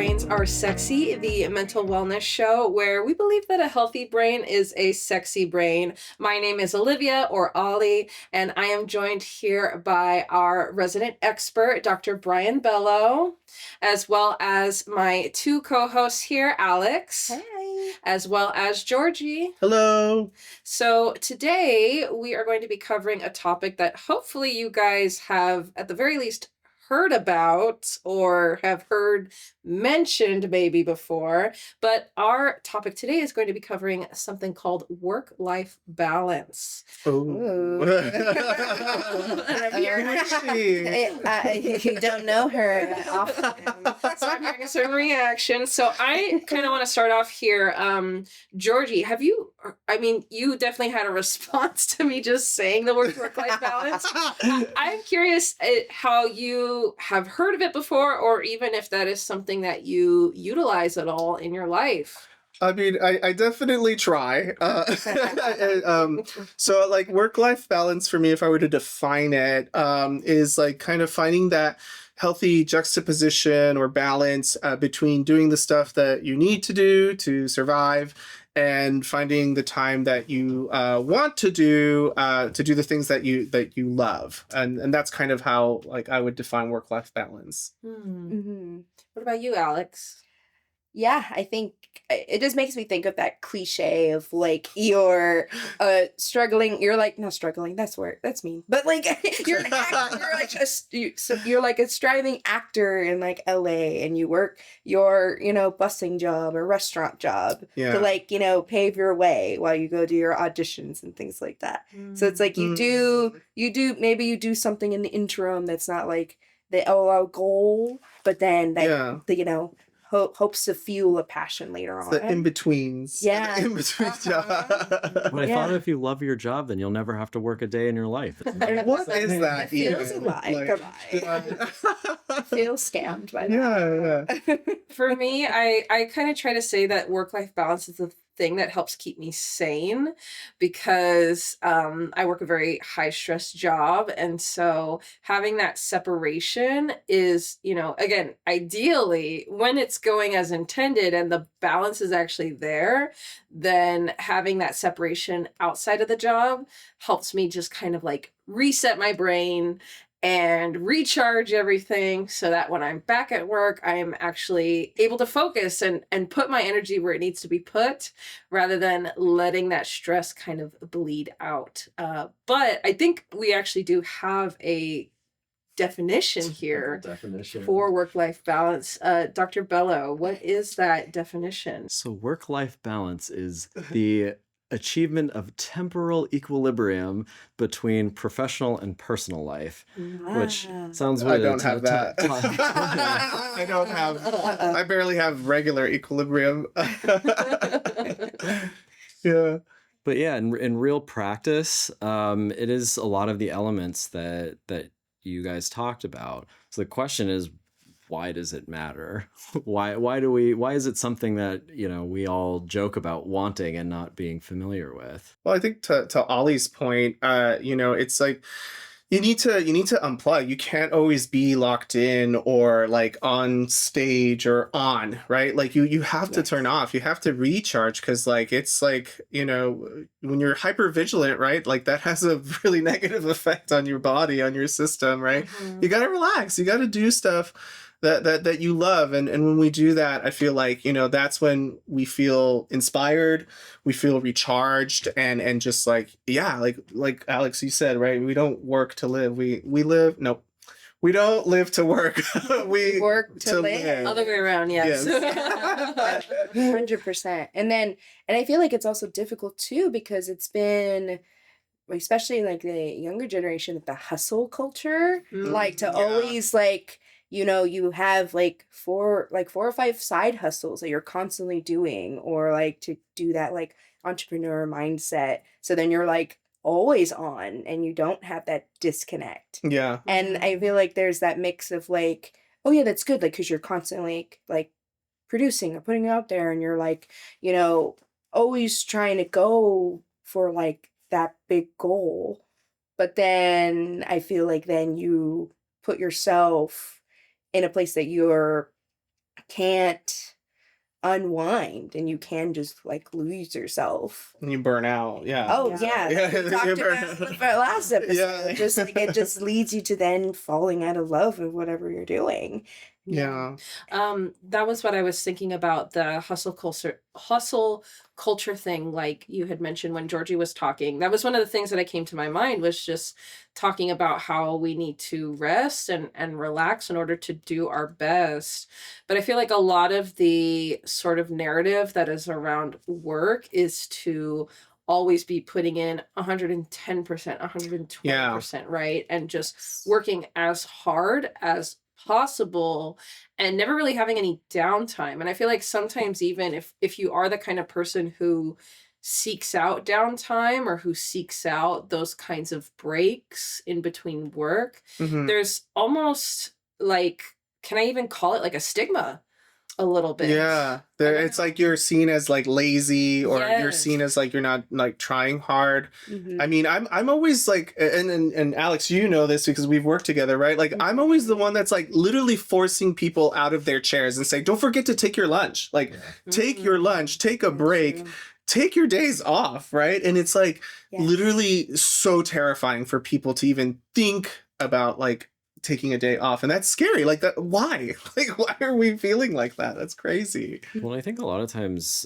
Brains Are Sexy, the mental wellness show where we believe that a healthy brain is a sexy brain. My name is Olivia, or Ollie, and I am joined here by our resident expert, Dr. Brian Bello, as well as my two co-hosts here, Alex. Hey. As well as Georgie. Hello. So today we are going to be covering a topic that hopefully you guys have at the very least heard about or have heard mentioned maybe before, but our topic today is going to be covering something called work-life balance. Ooh. You don't know her often. So I'm hearing a certain reaction. So I kind of want to start off here. Georgie, you definitely had a response to me just saying the word work-life balance. I'm curious how you have heard of it before, or even if that is something that you utilize at all in your life. I mean, I definitely try. So like work-life balance for me, if I were to define it, is like kind of finding that healthy juxtaposition or balance between doing the stuff that you need to do to survive and finding the time that you want to do the things that you love, and that's kind of how like I would define work-life balance. Mm-hmm. What about you, Alex? Yeah, I think it just makes me think of that cliche of like you're struggling. You're like not struggling. That's mean. But like you're like a striving actor in like LA, and you work your busing job or restaurant job to like pave your way while you go do your auditions and things like that. So it's like you do maybe you do something in the interim that's not like the LO goal, but then that hopes to fuel a passion later on. The in-betweens. Yeah. The in-between job. But I thought if you love your job, then you'll never have to work a day in your life. What is that? Feels a lie. I feel scammed by that. Yeah. For me, I kind of try to say that work-life balance is the thing that helps keep me sane, because I work a very high-stress job, and so having that separation is, again, ideally when it's going as intended and the balance is actually there, then having that separation outside of the job helps me just kind of like reset my brain and recharge everything so that when I'm back at work, I am actually able to focus and put my energy where it needs to be put, rather than letting that stress kind of bleed out. But I think we actually do have a definition here for work-life balance. Dr. Bello, what is that definition? So work-life balance is the achievement of temporal equilibrium between professional and personal life, which sounds weird. I don't have that. I barely have regular equilibrium. Yeah. But yeah, in real practice, it is a lot of the elements that you guys talked about. So the question is, why does it matter? Why is it something that, we all joke about wanting and not being familiar with? Well, I think to Ollie's point, it's like you need to unplug. You can't always be locked in or like on stage or on, right? Like you have to turn off. You have to recharge, because like it's like, when you're hyper vigilant, right? Like that has a really negative effect on your body, on your system, right? Mm-hmm. You got to relax. You got to do stuff that you love, and when we do that, I feel like that's when we feel inspired, we feel recharged, and just like like Alex, you said, right, we don't work to live, we live. Nope, we don't live to work. We work to live. Other way around. Yes. 100%. And I feel like it's also difficult too, because it's been, especially like the younger generation, the hustle culture, like to always like you have like four or five side hustles that you're constantly doing, or like to do that like entrepreneur mindset. So then you're like always on and you don't have that disconnect. Yeah. And I feel like there's that mix of like, oh yeah, that's good. Like, cause you're constantly like producing or putting it out there, and you're like, always trying to go for like that big goal. But then I feel like then you put yourself in a place that you're can't unwind and you can just like lose yourself. And you burn out. Yeah. Oh Yeah. yeah, like we talked You burn about in out. the last episode. Yeah. Just like it just leads you to then falling out of love with whatever you're doing. Yeah. That was what I was thinking about, the hustle culture thing, like you had mentioned when Georgie was talking. That was one of the things that I came to my mind, was just talking about how we need to rest and relax in order to do our best. But I feel like a lot of the sort of narrative that is around work is to always be putting in 110%, Yeah. 120%, right? And just working as hard as possible and never really having any downtime. And I feel like sometimes, even if you are the kind of person who seeks out downtime or who seeks out those kinds of breaks in between work, Hmm. there's almost like, can I even call it like a stigma a little bit? Yeah. I don't It's know. like you're seen as like lazy, or you're Yes. seen as like you're not like trying hard. Mhm. I mean, I'm always like, and Alex, you know this because we've worked together, right? Like, I'm always the one that's like literally forcing people out of their chairs and say, don't forget to take your lunch. Like, take your lunch, take a break, True. take your days off, right? And it's like Yes. literally so terrifying for people to even think about like taking a day off. And that's scary. Like, that, why? Like, why are we feeling like that? That's crazy. Well, I think a lot of times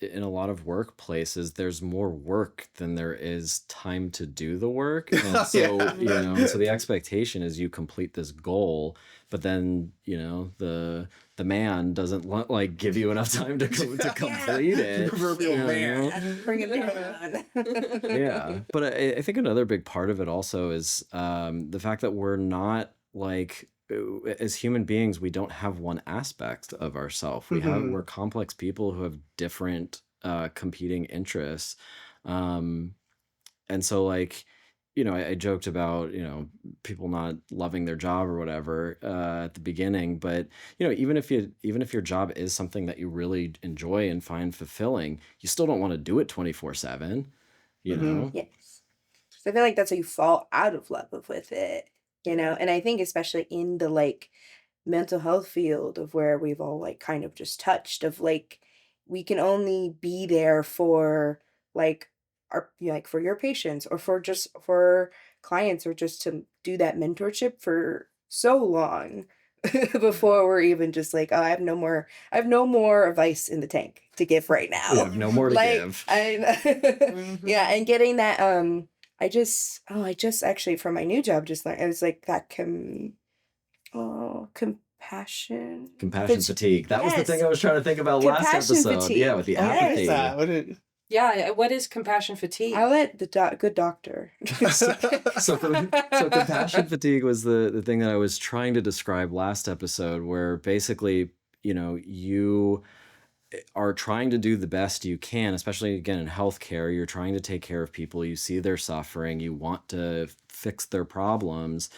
in a lot of workplaces, there's more work than there is time to do the work. And so, Yeah. so the expectation is you complete this goal, but then, the man doesn't like give you enough time to complete it. Proverbial you man. know? Bring it down. Yeah. But I think another big part of it also is the fact that we're not like, as human beings, we don't have one aspect of ourselves. Mhm. We're complex people who have different competing interests. And so like, I joked about, people not loving their job or whatever at the beginning, but even if your job is something that you really enjoy and find fulfilling, you still don't want to do it 24/7, you Mhm. know? Yes. So I feel like that's how you fall out of love with it, and I think especially in the like mental health field of where we've all like kind of just touched of like we can only be there for like our like for your patients or for just for clients or just to do that mentorship for so long before we're even just like, oh, I have no more advice in the tank to give right We now. have no more to Like give. yeah, and getting that I just actually for my new job just learned it was like that compassion Compassion fatigue. That was the thing I was trying to think about last Compassion episode. fatigue. Yeah, with the Yes. What apathy. is that? What did... Yeah, what is compassion fatigue? I'll let the good doctor. So compassion fatigue was the thing that I was trying to describe last episode, where basically, you are trying to do the best you can, especially again in healthcare. You're trying to take care of people. You see their suffering. You want to fix their problems.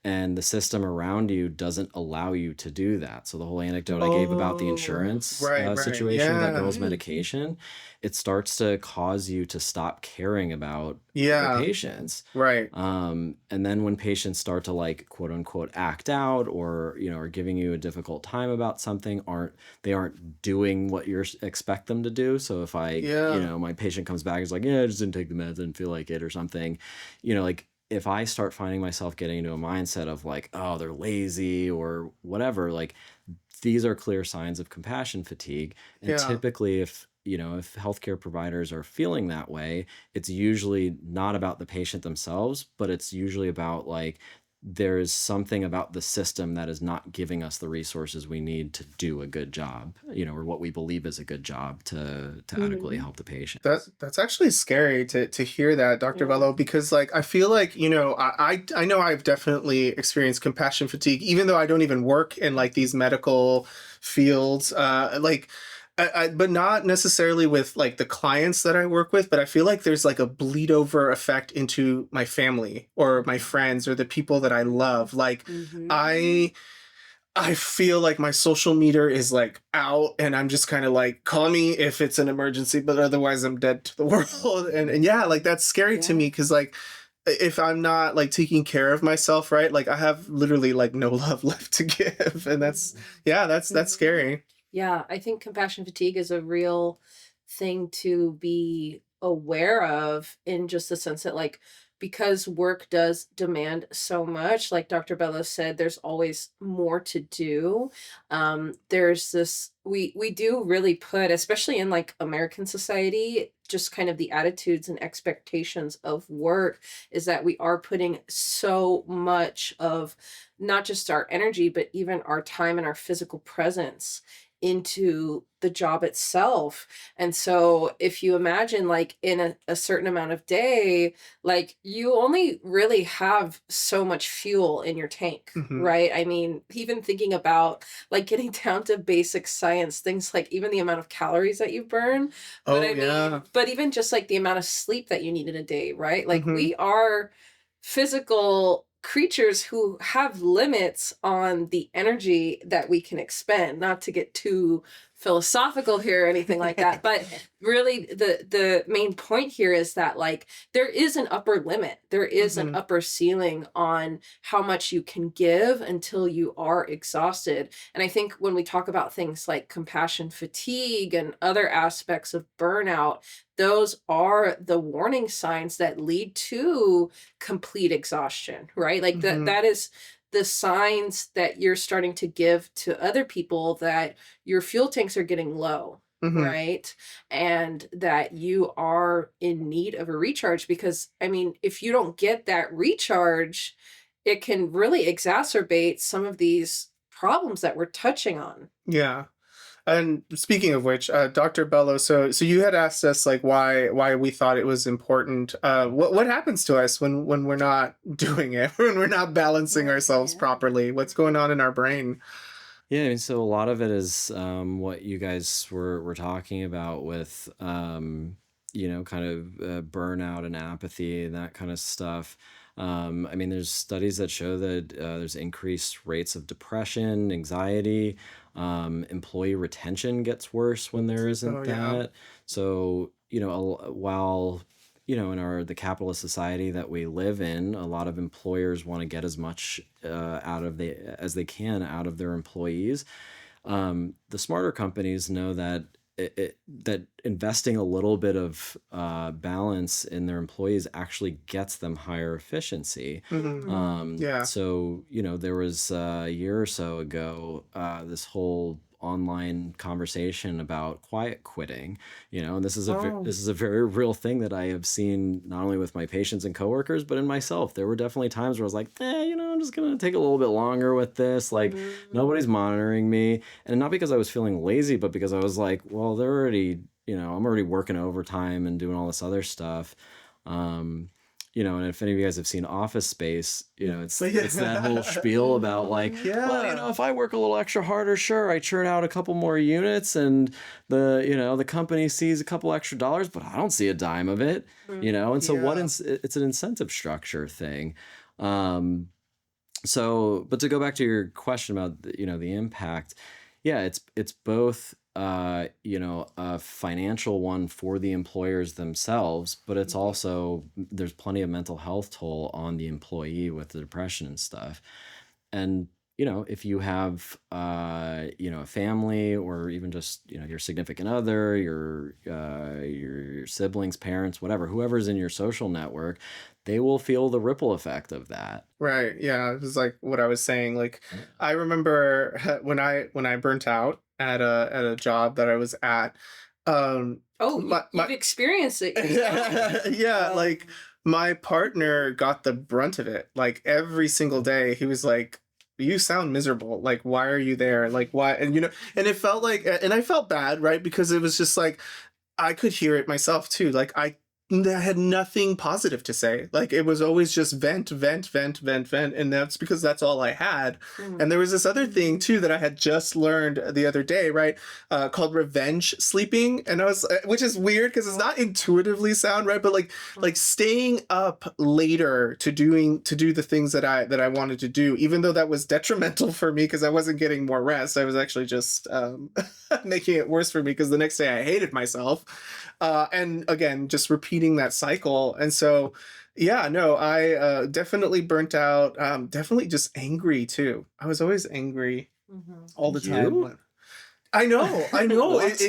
And the system around you doesn't allow you to do that. So the whole anecdote I gave about the insurance right, situation, that yeah. girl's medication, it starts to cause you to stop caring about Yeah. your patients. Right. And then when patients start to like quote unquote act out, or are giving you a difficult time about something, they aren't doing what you expect them to do. So if my patient comes back and is like, yeah, I just didn't take the meds, didn't feel like it or something, like if I start finding myself getting into a mindset of like, oh, they're lazy or whatever, like these are clear signs of compassion fatigue. And Yeah. typically if healthcare providers are feeling that way, it's usually not about the patient themselves, but it's usually about like, there is something about the system that is not giving us the resources we need to do a good job, or what we believe is a good job to adequately help the patient. That's actually scary to hear that, Dr. Bello, because like I feel like, I know I've definitely experienced compassion fatigue, even though I don't even work in like these medical fields. But not necessarily with like the clients that I work with, but I feel like there's like a bleed over effect into my family or my friends or the people that I love. Like I feel like my social meter is like out and I'm just kind of like, call me if it's an emergency, but otherwise I'm dead to the world. And yeah, like that's scary to me because like if I'm not like taking care of myself, right, like I have literally like no love left to give, and that's yeah, that's scary. Yeah, I think compassion fatigue is a real thing to be aware of, in just the sense that, like, because work does demand so much, like Dr. Bellows said, there's always more to do. There's this, we do really put, especially in like American society, just kind of the attitudes and expectations of work is that we are putting so much of not just our energy, but even our time and our physical presence into the job itself. And so if you imagine, like, in a certain amount of day, like, you only really have so much fuel in your tank, Hmm. right? I mean, even thinking about like getting down to basic science, things like even the amount of calories that you burn, but Oh I mean, yeah. but even just like the amount of sleep that you need in a day, right? Like, Hmm. we are physical creatures who have limits on the energy that we can expend. Not to get too philosophical here or anything like that, but really the main point here is that, like, there is an upper limit, there is an Hmm. upper ceiling on how much you can give until you are exhausted. And I think when we talk about things like compassion fatigue and other aspects of burnout, those are the warning signs that lead to complete exhaustion, right? Like, Hmm. that is the signs that you're starting to give to other people that your fuel tanks are getting low, Hmm. right? And that you are in need of a recharge, because I mean, if you don't get that recharge, it can really exacerbate some of these problems that we're touching on. Yeah. And speaking of which, Dr. Bello, so you had asked us like why we thought it was important. What happens to us when we're not doing it, when we're not balancing ourselves Yeah. properly? What's going on in our brain? Yeah, I mean, so a lot of it is what you guys were talking about with, kind of burnout and apathy and that kind of stuff. I mean, there's studies that show that there's increased rates of depression, anxiety, employee retention gets worse when there Oh isn't yeah. that. So, while in the capitalist society that we live in, a lot of employers want to get as much as they can out of their employees. The smarter companies know that that investing a little bit of balance in their employees actually gets them higher efficiency. Hmm. Yeah. So, there was a year or so ago, this whole online conversation about quiet quitting, and Oh. this is a very real thing that I have seen not only with my patients and coworkers, but in myself. There were definitely times where I was like, I'm just gonna take a little bit longer with this. Like, nobody's monitoring me. And not because I was feeling lazy, but because I was like, well, they're already, I'm already working overtime and doing all this other stuff. Um, and if any of you guys have seen Office Space, it's that whole spiel about like, well, Yeah. if I work a little extra harder, sure, I churn out a couple more units and the company sees a couple extra dollars, but I don't see a dime of it, And so Yeah. it's an incentive structure thing. Um, but to go back to your question about the impact, yeah, it's both a financial one for the employers themselves, but it's also there's plenty of mental health toll on the employee with the depression and stuff. And if you have a family, or even just your significant other, your siblings, parents, whatever, whoever's in your social network, they will feel the ripple effect of that. Right. Yeah. It was like what I was saying. Like, I remember when I burnt out at a job that I was at. Um, Oh, my you've experienced it yourself. yeah, like my partner got the brunt of it. Like every single day, he was like, "You sound miserable. Like, why are you there? Like, why?" And and it felt like, and I felt bad, right? Because it was just like I could hear it myself too. Like I had nothing positive to say. Like it was always just vent, vent, vent, vent, vent, and that's because that's all I had. Mm. And there was this other thing too that I had just learned the other day, right? Called revenge sleeping, and I was, which is weird because it's not intuitively sound, right? But like staying up later to do the things that I wanted to do, even though that was detrimental for me because I wasn't getting more rest. I was actually just making it worse for me because the next day I hated myself. And again, just repeating that cycle. And so Yeah, no, I definitely burnt out. Definitely just angry too. I was always angry Mhm. all the time. You? I know. What?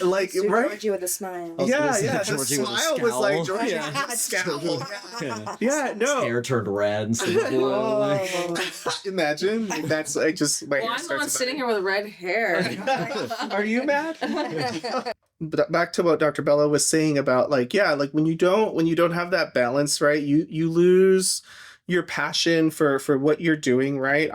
Like Mr. right. Georgie with a smile. I was gonna Yeah, say yeah. The Georgie with a smile was like scowl. Georgie Yeah. with a scowl. Yeah. Yeah, no. Hair turned red instead of blue. Like, Oh. Imagine like, that's like just my Well, hair I'm the one starts sitting about here with red hair. Are you mad? But back to what Dr. Bella was saying about like yeah, like when you don't have that balance, right? You lose your passion for what you're doing, right?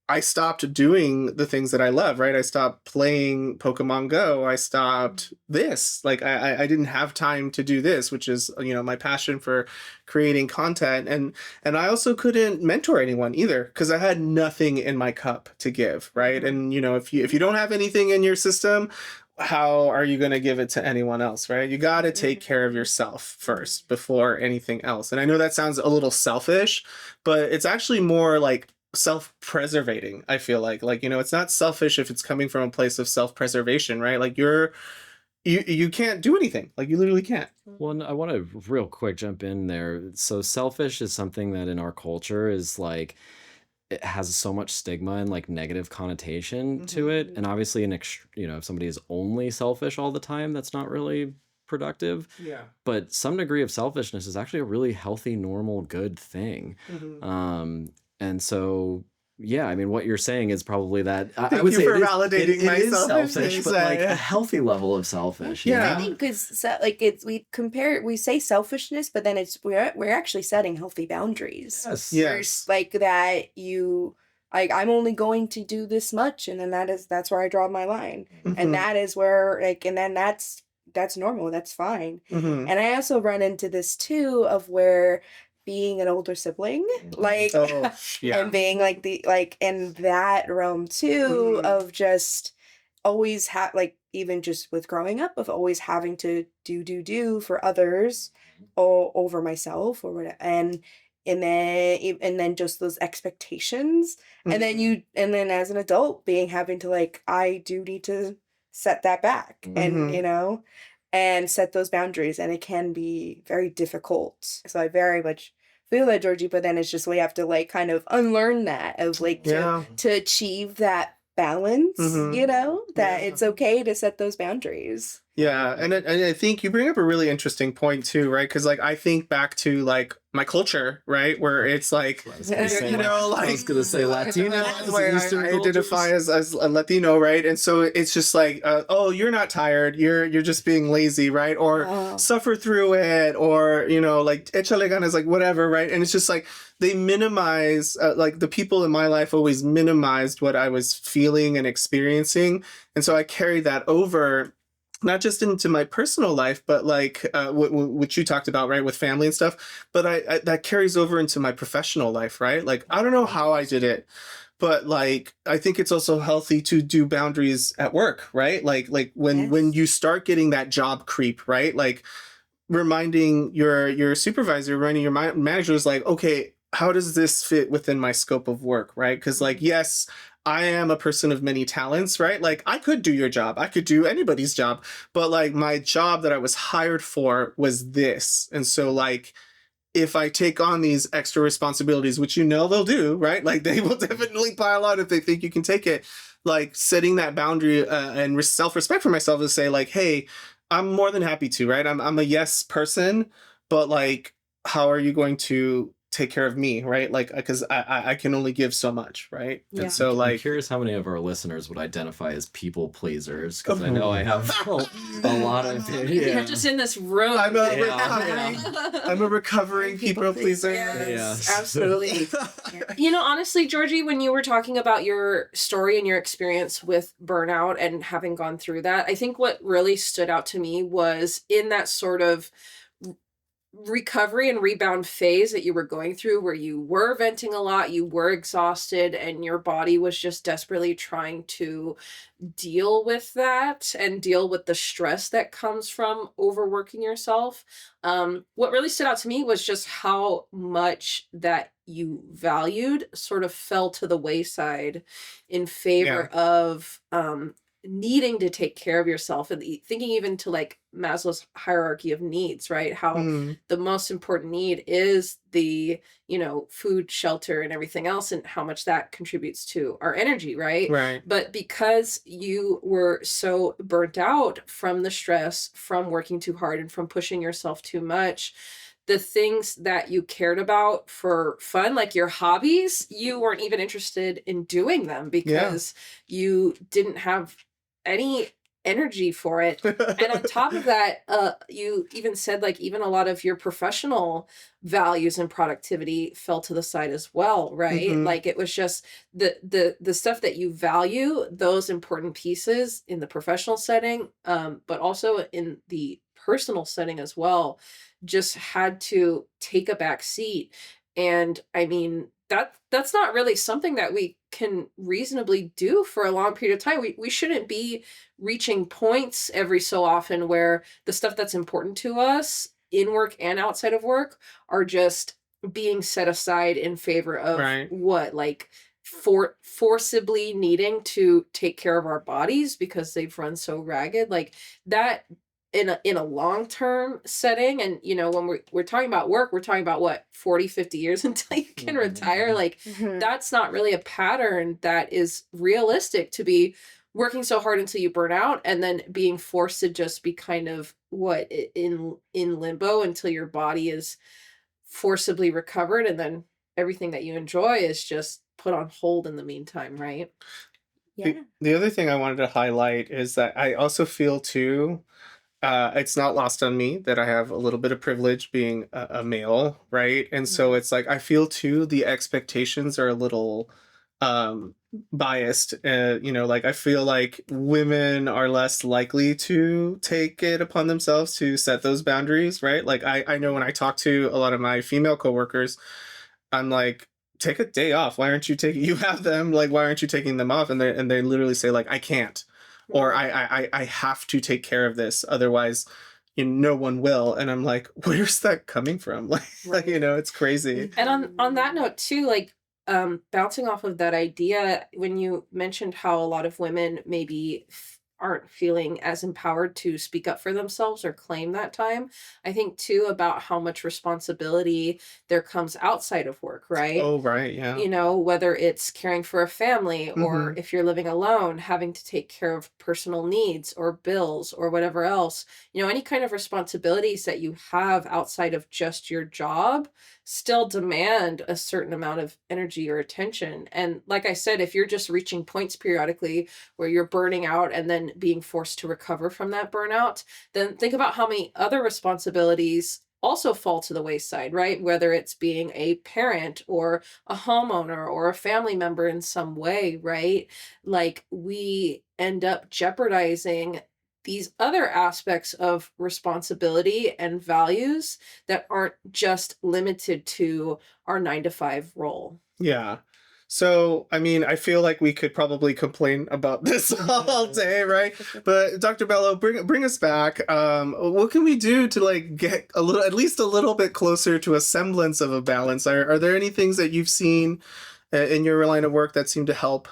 I stopped doing the things that I love, right? I stopped playing Pokemon Go. I stopped this. Like I didn't have time to do this, which is my passion for creating content, and I also couldn't mentor anyone either because I had nothing in my cup to give, right? And if you don't have anything in your system, how are you going to give it to anyone else, right? You got to take care of yourself first before anything else. And I know that sounds a little selfish, but it's actually more like self-preservating. I feel like it's not selfish if it's coming from a place of self-preservation, right? Like you can't do anything, like you literally can't. well, and I want to real quick jump in there. So selfish is something that in our culture is like it has so much stigma and like negative connotation to it. And obviously if somebody is only selfish all the time, that's not really productive. Yeah. But some degree of selfishness is actually a really healthy, normal, good thing. And so yeah, I mean, what you're saying is probably that I Thank would you say for it validating my is selfish, selfishness. but like a healthy level of selfish. Yeah. I think because like we say selfishness, but then we're actually setting healthy boundaries. Yes. Yes. Like that you like I'm only going to do this much, and then that's where I draw my line, and that is where like and then that's normal, that's fine. Mhm. And I also run into this too of where being an older sibling, like Oh, yeah. and being like in that realm too of just always like even just with growing up of always having to do for others or over myself or whatever and then just those expectations and then as an adult being having to like I do need to set that back and and set those boundaries, and it can be very difficult. So I very much feel that, Georgie, but then it's just we have to like kind of unlearn that of like to achieve that balance, that it's okay to set those boundaries. Yeah, and I think you bring up a really interesting point too, right? Because like I think back to like my culture, right, where it's like I was like I was gonna say Latino, where I identify as a Latino, right? And so it's just like, oh, you're not tired, you're just being lazy, right? Or suffer through it, or like échale ganas, like whatever, right? And it's just like they minimize, like the people in my life always minimized what I was feeling and experiencing, and so I carried that over. Not just into my personal life, but like what you talked about, right, with family and stuff. But I that carries over into my professional life, right? Like I don't know how I did it, but like I think it's also healthy to do boundaries at work, right? Like when you start getting that job creep, right? Like reminding your supervisor, reminding your manager is like, okay, how does this fit within my scope of work, right? Because like yes, I am a person of many talents, right? Like I could do your job. I could do anybody's job. But like my job that I was hired for was this. And so like if I take on these extra responsibilities, which they'll do, right? Like they will definitely pile on if they think you can take it. Like setting that boundary and self-respect for myself to say like, hey, I'm more than happy to, right? I'm a yes person, but like, how are you going to take care of me, right? Like, because I can only give so much, right? Yeah. And so I'm like curious how many of our listeners would identify as people pleasers, because I know I have a lot of You're just in this room. I'm a recovering people pleaser. Yes, Yeah. absolutely. Honestly, Georgie, when you were talking about your story and your experience with burnout and having gone through that, I think what really stood out to me was in that sort of recovery and rebound phase that you were going through where you were venting a lot, you were exhausted, and your body was just desperately trying to deal with that and deal with the stress that comes from overworking yourself. What really stood out to me was just how much that you valued sort of fell to the wayside in favor of needing to take care of yourself, and thinking even to like Maslow's hierarchy of needs, right? How Mm, the most important need is the, food, shelter, and everything else, and how much that contributes to our energy, right? right. But because you were so burnt out from the stress, from working too hard, and from pushing yourself too much, the things that you cared about for fun, like your hobbies, you weren't even interested in doing them Yeah. because you didn't have any energy for it. And on top of that, you even said like even a lot of your professional values and productivity fell to the side as well, right? Hmm. Like it was just the stuff that you value, those important pieces in the professional setting, but also in the personal setting as well, just had to take a back seat. And I mean, that's not really something that we can reasonably do for a long period of time. We shouldn't be reaching points every so often where the stuff that's important to us in work and outside of work are just being set aside in favor of Right. what, like forcibly needing to take care of our bodies because they've run so ragged, like that. In a long-term setting, and when we're talking about work, we're talking about what, 40, 50 years until you can retire. Like Mhm. that's not really a pattern that is realistic, to be working so hard until you burn out and then being forced to just be kind of what, in limbo until your body is forcibly recovered, and then everything that you enjoy is just put on hold in the meantime, right? Yeah. The other thing I wanted to highlight is that I also feel too, it's not lost on me that I have a little bit of privilege being a male, right? And so Mhm. it's like I feel too the expectations are a little um biased. Like I feel like women are less likely to take it upon themselves to set those boundaries, right? Like I know when I talk to a lot of my female coworkers, I'm like, take a day off. Why aren't you taking? You have them. Like, why aren't you taking them off? And they literally say like, I can't, or Mhm. I have to take care of this. Otherwise, no one will. And I'm like, where's that coming from? Like, Right. it's crazy. And on that note too, like bouncing off of that idea, when you mentioned how a lot of women maybe aren't feeling as empowered to speak up for themselves or claim that time, I think too about how much responsibility there comes outside of work, right? Oh, right, yeah. Whether it's caring for a family, or Mm-hmm. if you're living alone, having to take care of personal needs or bills or whatever else, any kind of responsibilities that you have outside of just your job still demand a certain amount of energy or attention. And like I said, if you're just reaching points periodically where you're burning out and then being forced to recover from that burnout, then think about how many other responsibilities also fall to the wayside, right? Whether it's being a parent or a homeowner or a family member in some way, right? Like we end up jeopardizing these other aspects of responsibility and values that aren't just limited to our 9 to 5 role. Yeah. So, I mean, I feel like we could probably complain about this all day, right? But Dr. Bello, bring us back. What can we do to like get at least a little bit closer to a semblance of a balance? Are there any things that you've seen in your line of work that seem to help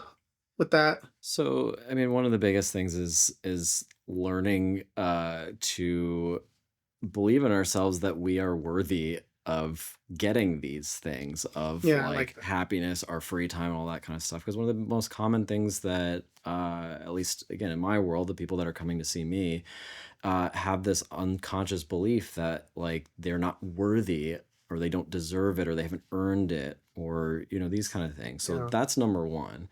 with that? So, I mean, one of the biggest things is learning to believe in ourselves that we are worthy of getting these things, of Yeah, I like like that. happiness, our free time, all that kind of stuff. Because one of the most common things that, at least again in my world, the people that are coming to see me have this unconscious belief that like they're not worthy, or they don't deserve it, or they haven't earned it, or these kind of things. So Yeah. that's number one.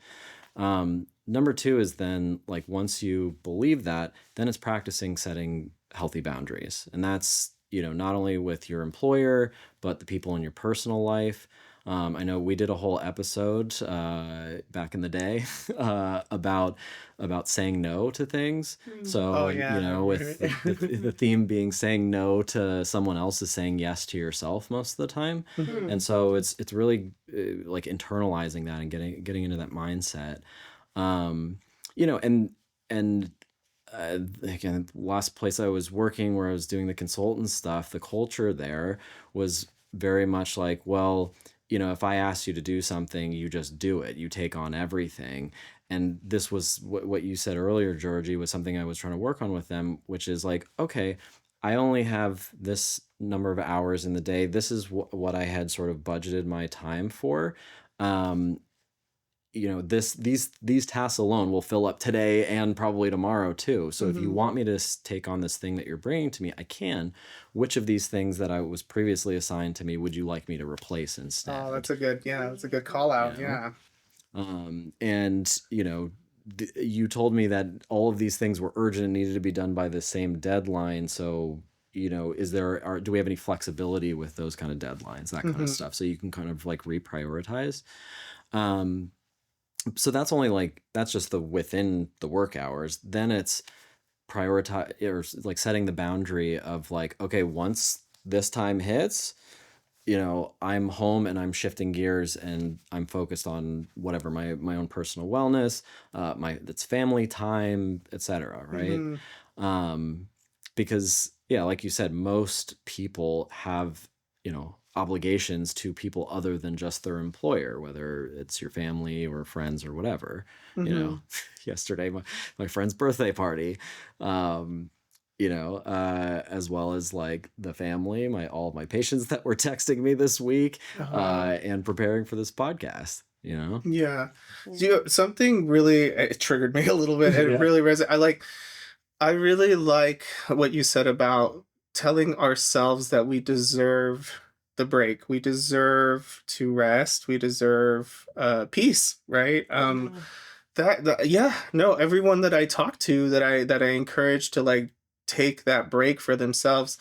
Number two is then like once you believe that, then it's practicing setting healthy boundaries. And that's, not only with your employer, but the people in your personal life. I know we did a whole episode back in the day about saying no to things. Oh So, yeah. with the theme being saying no to someone else is saying yes to yourself most of the time. Mhm. And so it's really like internalizing that and getting into that mindset. um and again, last place I was working where I was doing the consultant stuff, the culture there was very much like, well, if I ask you to do something, you just do it, you take on everything. and this was what you said earlier, Georgie, was something I was trying to work on with them, which is like, okay, I only have this number of hours in the day. This is what I had sort of budgeted my time for. Um, these tasks alone will fill up today and probably tomorrow too. So if you want me to take on this thing that you're bringing to me, I can. Which of these things that I was previously assigned to me would you like me to replace instead? Oh, that's a good call out. You know? Yeah. And you told me that all of these things were urgent and needed to be done by the same deadline. So, do we have any flexibility with those kind of deadlines, that kind of stuff? So you can kind of like reprioritize. So that's just the within the work hours. Then it's prioritize, or like setting the boundary of like, okay, once this time hits, I'm home and I'm shifting gears and I'm focused on whatever my own personal wellness, it's family time, etc. Right? Because like you said, most people have obligations to people other than just their employer, whether it's your family or friends or whatever. Yesterday my friend's birthday party, as well as like the family, all of my patients that were texting me this week, and preparing for this podcast. Yeah. Something really, it triggered me a little bit, and it really resonated. I really like what you said about telling ourselves that we deserve the break. We deserve to rest. We deserve peace, right? Everyone that I talk to, that I encourage to like take that break for themselves,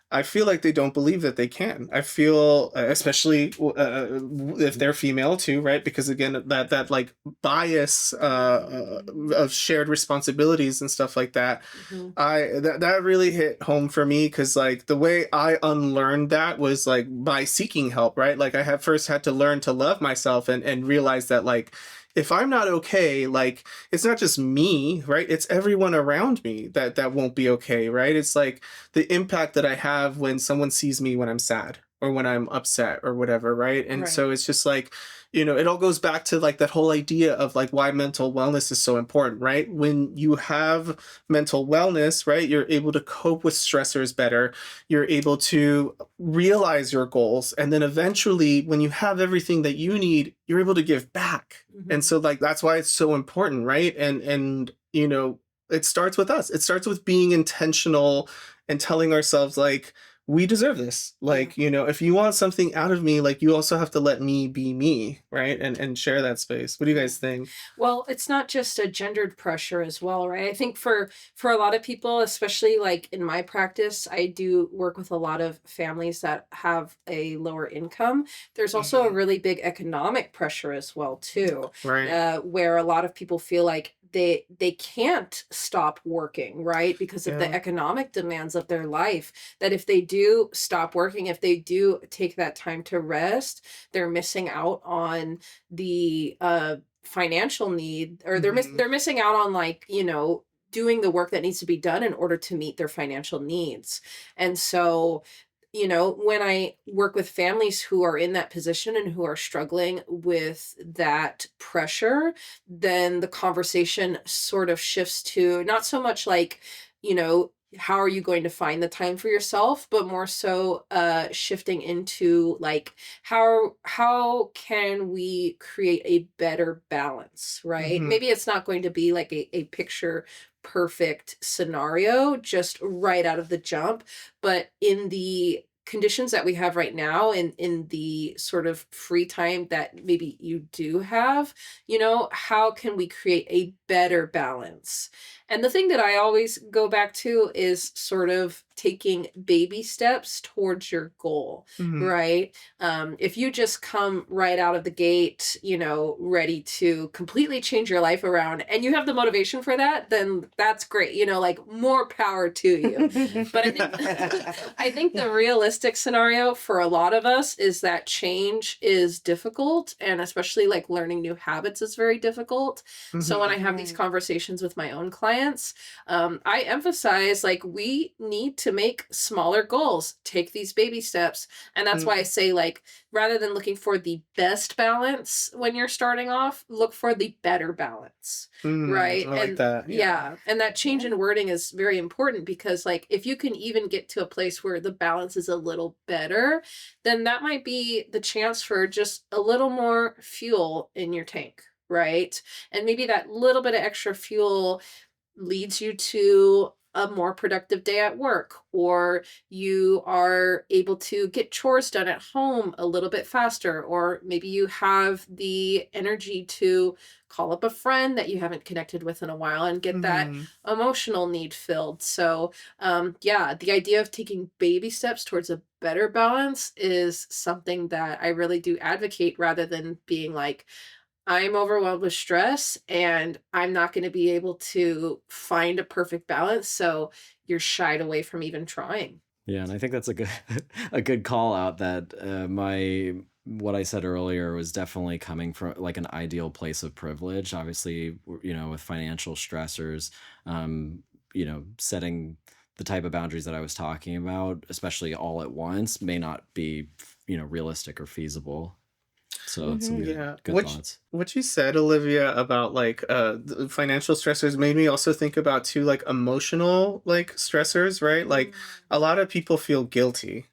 I feel like they don't believe that they can. I feel, especially if they're female too, right? Because again, that like bias of shared responsibilities and stuff like that, that really hit home for me, because like the way I unlearned that was like by seeking help, right? Like I first had to learn to love myself and realize that like, if I'm not okay, like it's not just me, right? It's everyone around me that won't be okay, right? It's like the impact that I have when someone sees me when I'm sad or when I'm upset or whatever, right? And so it's just like, it all goes back to like that whole idea of like why mental wellness is so important, right? When you have mental wellness, right, you're able to cope with stressors better. You're able to realize your goals. And then eventually when you have everything that you need, you're able to give back. And so like, that's why it's so important, right? And it starts with us. It starts with being intentional and telling ourselves like, we deserve this. Like, if you want something out of me, like you also have to let me be me, right? And share that space. What do you guys think? Well, it's not just a gendered pressure as well, right? I think for a lot of people, especially like in my practice, I do work with a lot of families that have a lower income. There's also a really big economic pressure as well too, right? Where a lot of people feel like they can't stop working, right? Because of the economic demands of their life, that if they do stop working, if they do take that time to rest, they're missing out on the financial need, or they're missing out on like, doing the work that needs to be done in order to meet their financial needs. And so when I work with families who are in that position and who are struggling with that pressure, then the conversation sort of shifts to not so much like, how are you going to find the time for yourself, but more so shifting into like, how can we create a better balance, right? Maybe it's not going to be like a picture perfect scenario just right out of the jump, but in the conditions that we have right now, in the sort of free time that maybe you do have, how can we create a better balance? And the thing that I always go back to is sort of taking baby steps towards your goal, right? If you just come right out of the gate, ready to completely change your life around and you have the motivation for that, then that's great, like more power to you. But I think the realistic scenario for a lot of us is that change is difficult, and especially like learning new habits is very difficult. So when I have these conversations with my own clients, clients, I emphasize like we need to make smaller goals, take these baby steps. And that's why I say like rather than looking for the best balance when you're starting off, look for the better balance. Right. I like And that. yeah. And that change in wording is very important because like if you can even get to a place where the balance is a little better, then that might be the chance for just a little more fuel in your tank, right? And maybe that little bit of extra fuel leads you to a more productive day at work, or you are able to get chores done at home a little bit faster, or maybe you have the energy to call up a friend that you haven't connected with in a while and get that emotional need filled. So, yeah, the idea of taking baby steps towards a better balance is something that I really do advocate rather than being like, I'm overwhelmed with stress and I'm not going to be able to find a perfect balance. So you're shied away from even trying. Yeah, and I think that's a good a good call out that my what I said earlier was definitely coming from like an ideal place of privilege. Obviously, with financial stressors, setting the type of boundaries that I was talking about, especially all at once, may not be, realistic or feasible. So it's some Yeah. good thoughts. What you said, Olivia, about like the financial stressors made me also think about too like emotional like stressors, right? Like a lot of people feel guilty.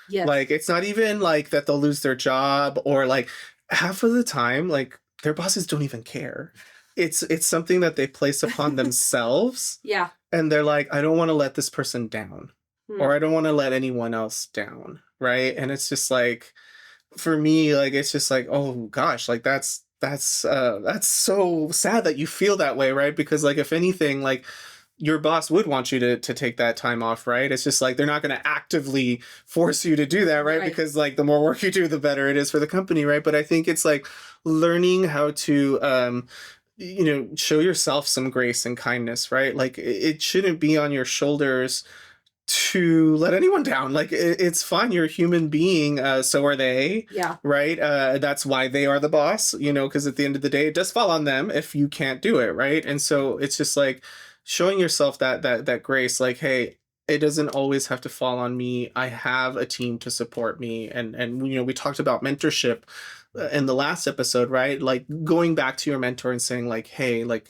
Yes. Like it's not even like that they'll lose their job, or like half of the time like their bosses don't even care. It's something that they place upon themselves, Yeah. and they're like, I don't want to let this person down, Hmm. or I don't want to let anyone else down, right? And it's just like, for me, like it's just like, oh gosh, like that's so sad that you feel that way, right? Because like if anything, like your boss would want you to take that time off, right? It's just like they're not going to actively force you to do that, right? Right. Because like the more work you do, the better it is for the company, right? But I think it's like learning how to show yourself some grace and kindness, right? Like it shouldn't be on your shoulders to let anyone down. Like it's fine, you're a human being, so are they. Yeah. Right. That's why they are the boss, because at the end of the day it does fall on them if you can't do it, right? And so it's just like showing yourself that grace, like, hey, it doesn't always have to fall on me. I have a team to support me. And we talked about mentorship in the last episode, right? Like going back to your mentor and saying like, hey, like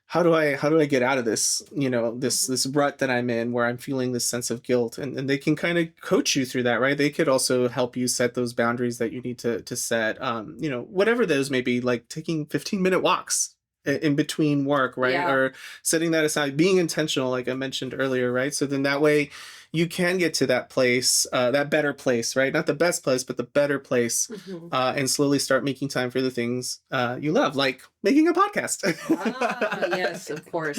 how do I get out of this, this rut that I'm in where I'm feeling this sense of guilt, and they can kind of coach you through that, right? They could also help you set those boundaries that you need to set, whatever those may be, like taking 15-minute walks in between work, right? Yeah. Or setting that aside, being intentional, like I mentioned earlier, right? So then that way you can get to that place, that better place, right? Not the best place, but the better place, and slowly start making time for the things you love, like making a podcast. Yes, of course.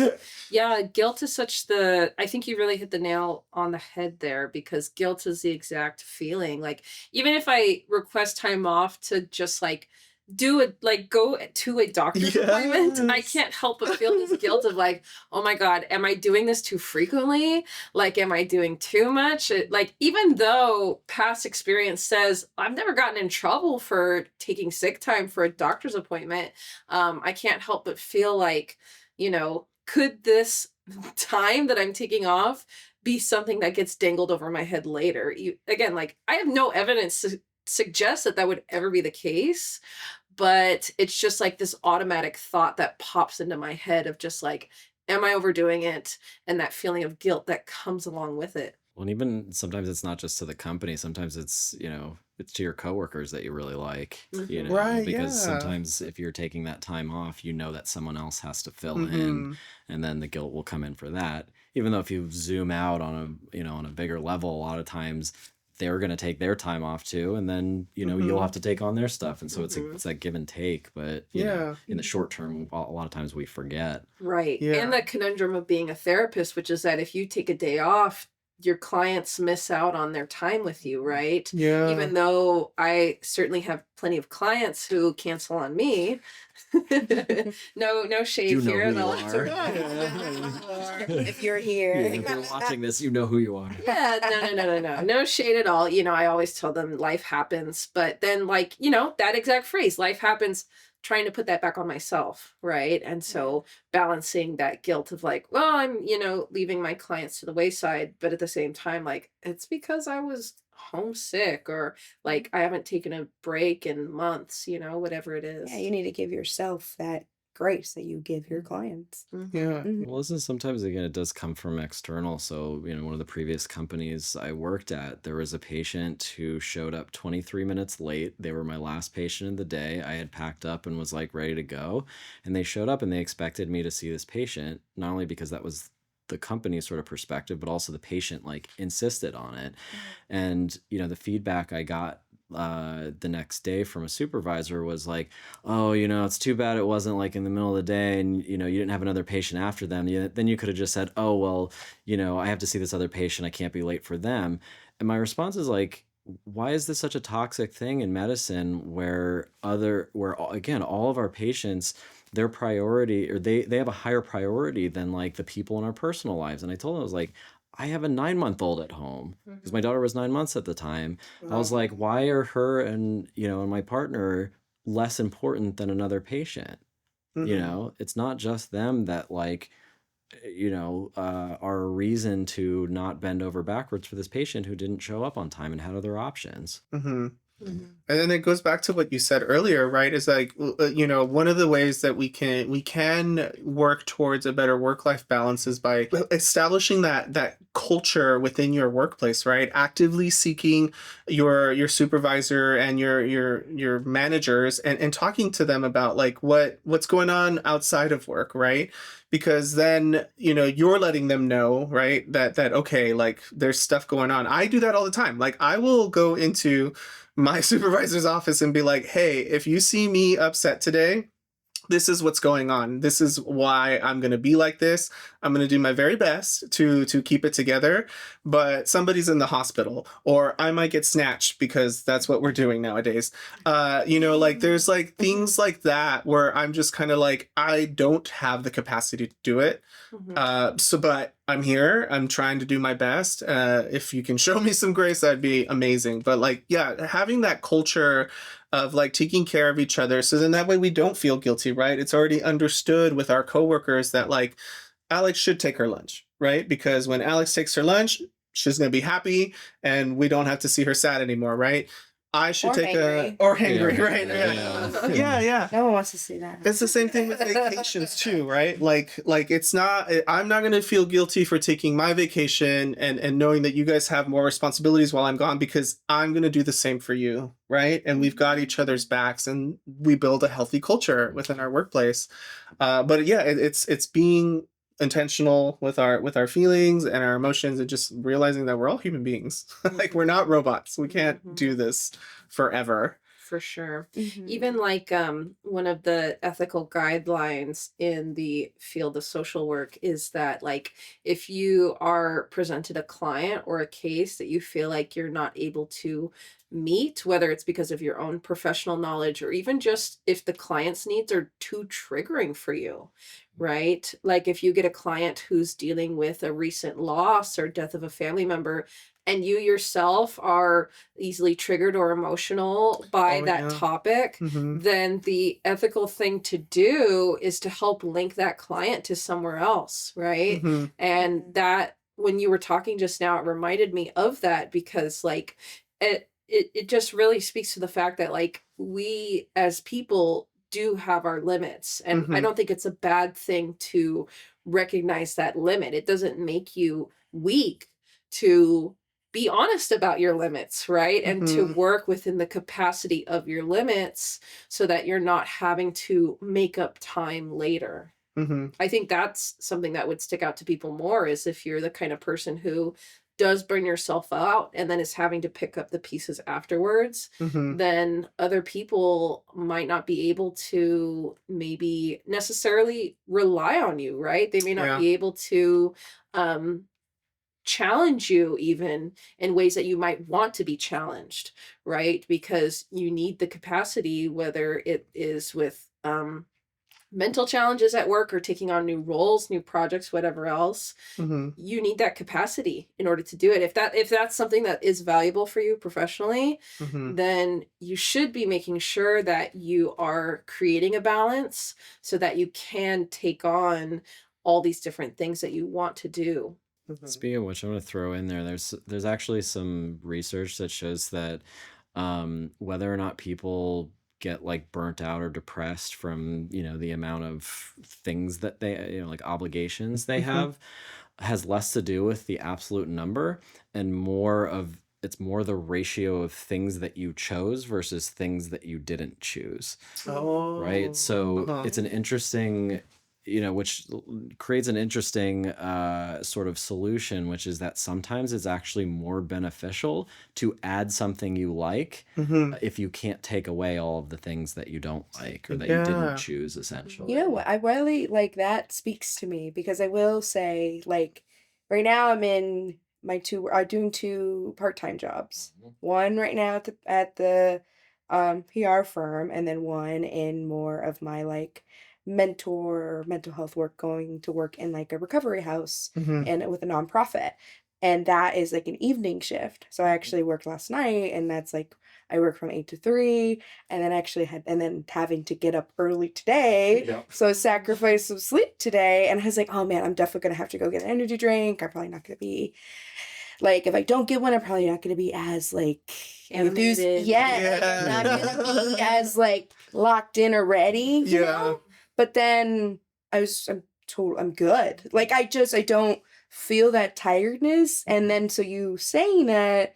Yeah, guilt is I think you really hit the nail on the head there, because guilt is the exact feeling. Like, even if I request time off to just like do it, like go to a doctor's appointment, I can't help but feel this guilt of like, oh my God, am I doing this too frequently? Like, am I doing too much? Like, even though past experience says I've never gotten in trouble for taking sick time for a doctor's appointment, I can't help but feel like, could this time that I'm taking off be something that gets dangled over my head later? Again, like I have no evidence to suggest that would ever be the case, but it's just like this automatic thought that pops into my head of just like, am I overdoing it? And that feeling of guilt that comes along with it. Well, and even sometimes it's not just to the company. Sometimes it's, it's to your coworkers that you really like, Right, because yeah. sometimes if you're taking that time off, that someone else has to fill in, and then the guilt will come in for that. Even though if you zoom out on on a bigger level, a lot of times they're going to take their time off too, and then you'll have to take on their stuff, and so it's that give and take. But in the short term, a lot of times we forget. Right. Yeah. And the conundrum of being a therapist, which is that if you take a day off, your clients miss out on their time with you, right? Yeah. Even though I certainly have plenty of clients who cancel on me. No shade You know here. who you They'll are. If you're here. If you're watching this, you know who you are. Yeah, no shade at all. I always tell them life happens, but then like, that exact phrase, life happens, trying to put that back on myself, right? And so balancing that guilt of like, well, I'm, leaving my clients to the wayside, but at the same time, like, it's because I was homesick or like I haven't taken a break in months, whatever it Yeah, is. you need to give yourself that grace that you give your clients. Yeah. Well, listen, sometimes again, it does come from external. So, one of the previous companies I worked at, there was a patient who showed up 23 minutes late. They were my last patient of the day. I had packed up and was like ready to go. And they showed up and they expected me to see this patient, not only because that was the company's sort of perspective, but also the patient like insisted on it. And, the feedback I got the next day from a supervisor was like, oh, it's too bad it wasn't like in the middle of the day and, you didn't have another patient after them. Then you could have just said, oh, well, I have to see this other patient. I can't be late for them. And my response is like, why is this such a toxic thing in medicine again, all of our patients, their priority, or they have a higher priority than like the people in our personal lives. And I told them, I was like, I have a 9-month-old at home because my daughter was 9 months at the time. I was like, why are her and my partner less important than another patient? It's not just them that like, are a reason to not bend over backwards for this patient who didn't show up on time and had other options. Mm-hmm. And then it goes back to what you said earlier, right? Is like, one of the ways that we can work towards a better work-life balance is by establishing that culture within your workplace, right? Actively seeking your supervisor and your managers and talking to them about like what's going on outside of work, right? Because then, you're letting them know, right? That okay, like there's stuff going on. I do that all the time. Like I will go into my supervisor's office and be like, hey, if you see me upset today, this is what's going on. This is why I'm going to be like this. I'm going to do my very best to keep it together, but somebody's in the hospital or I might get snatched because that's what we're doing nowadays. Like there's like things like that where I'm just kind of like, I don't have the capacity to do it. But I'm here. I'm trying to do my best. If you can show me some grace, that'd be amazing. But like, yeah, having that culture of like taking care of each other. So then that way we don't feel guilty, right? It's already understood with our coworkers that like Alex should take her lunch, right? Because when Alex takes her lunch, she's going to be happy and we don't have to see her sad anymore, right? I should Or take hangry. or hangry, Yeah. right? Yeah. No one wants to see that. It's the same thing with vacations too, right? Like it's not, I'm not going to feel guilty for taking my vacation and knowing that you guys have more responsibilities while I'm gone because I'm going to do the same for you, right? And we've got each other's backs and we build a healthy culture within our workplace. But yeah, it's being intentional with our feelings and our emotions and just realizing that we're all human beings. Like we're not robots. We can't do this forever. For sure. Even like one of the ethical guidelines in the field of social work is that like if you are presented a client or a case that you feel like you're not able to meet, whether it's because of your own professional knowledge or even just if the client's needs are too triggering for you, right? Like if you get a client who's dealing with a recent loss or death of a family member and you yourself are easily triggered or emotional by that topic, then the ethical thing to do is to help link that client to somewhere else, right? And that when you were talking just now, it reminded me of that because like it just really speaks to the fact that like we as people do have our limits. And I don't think it's a bad thing to recognize that limit. It doesn't make you weak to be honest about your limits, right? And to work within the capacity of your limits so that you're not having to make up time later. I think that's something that would stick out to people more is if you're the kind of person who does burn yourself out and then is having to pick up the pieces afterwards, then other people might not be able to maybe necessarily rely on you, right? They may not be able to challenge you even in ways that you might want to be challenged, right? Because you need the capacity, whether it is with mental challenges at work or taking on new roles, new projects, whatever else, Mm-hmm. you need that capacity in order to do it. If that's something that is valuable for you professionally, Mm-hmm. then you should be making sure that you are creating a balance so that you can take on all these different things that you want to do. Mm-hmm. Speaking of which, I'm going to throw in there. There's actually some research that shows that whether or not people get like burnt out or depressed from the amount of things that they like obligations they Mm-hmm. have has less to do with the absolute number and more of it's more the ratio of things that you chose versus things that you didn't choose. Oh. Right. So Uh-huh. it's an interesting, which creates an interesting sort of solution, which is that sometimes it's actually more beneficial to add something you like Mm-hmm. if you can't take away all of the things that you don't like or that you Yeah. didn't choose, essentially. You know what? I really like that speaks to me because I will say, like, right now I'm in I'm doing two part-time jobs. One right now at the PR firm, and then one in more of my like mental health work, going to work in like a recovery house Mm-hmm. and with a nonprofit. And that is like an evening shift. So I actually worked last night, and that's like I work from 8 to 3, and then having to get up early today. Yeah. So I sacrificed some sleep today, and I was like, oh man, I'm definitely gonna have to go get an energy drink. I'm probably not gonna be like, if I don't get one, I'm probably not gonna be as like Animated. Yeah, not gonna be as like locked in or ready. You Yeah. know? But then I'm good. Like I don't feel that tiredness, and then so you saying that,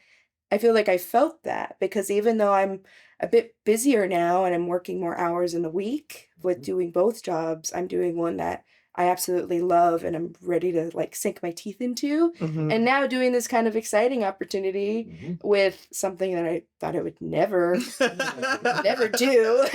I feel like I felt that because even though I'm a bit busier now and I'm working more hours in the week with doing both jobs, I'm doing one that I absolutely love and I'm ready to like sink my teeth into. Mm-hmm. And now doing this kind of exciting opportunity with something that I thought I would never do.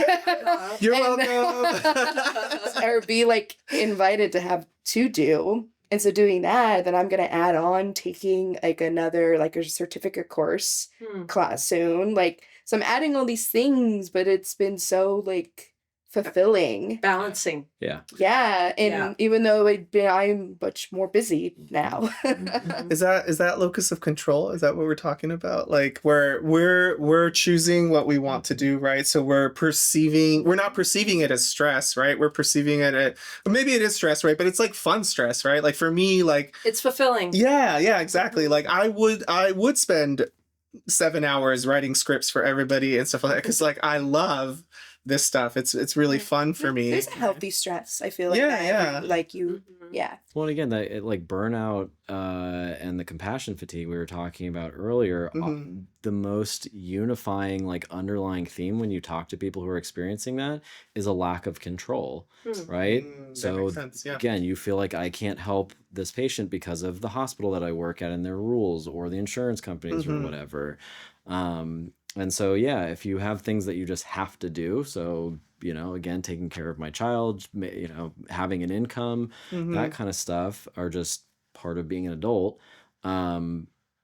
You're And- welcome. or be like invited to do. And so doing that, then I'm gonna add on taking like another like a certificate course class soon. Like so I'm adding all these things, but it's been so like fulfilling. Balancing. Yeah. Yeah. And Yeah. even though I'm much more busy now. Is that locus of control? Is that what we're talking about? Like where we're choosing what we want to do, right? So we're not perceiving it as stress, right? We're perceiving it as, or maybe it is stress, right? But it's like fun stress, right? Like for me, like It's fulfilling. yeah, exactly. Like I would spend 7 hours writing scripts for everybody and stuff like that because like I love this stuff. It's really fun for me. There's a healthy stress, I feel like. Yeah, that yeah. Like you, Mhm. yeah. Well, and again, like burnout and the compassion fatigue we were talking about earlier, Mhm. the most unifying, like underlying theme when you talk to people who are experiencing that is a lack of control, right? That So makes sense, yeah. again, you feel like I can't help this patient because of the hospital that I work at and their rules or the insurance companies or Mhm. whatever. And so, yeah, if you have things that you just have to do, so, again, taking care of my child, having an income, Mhm. that kind of stuff are just part of being an adult.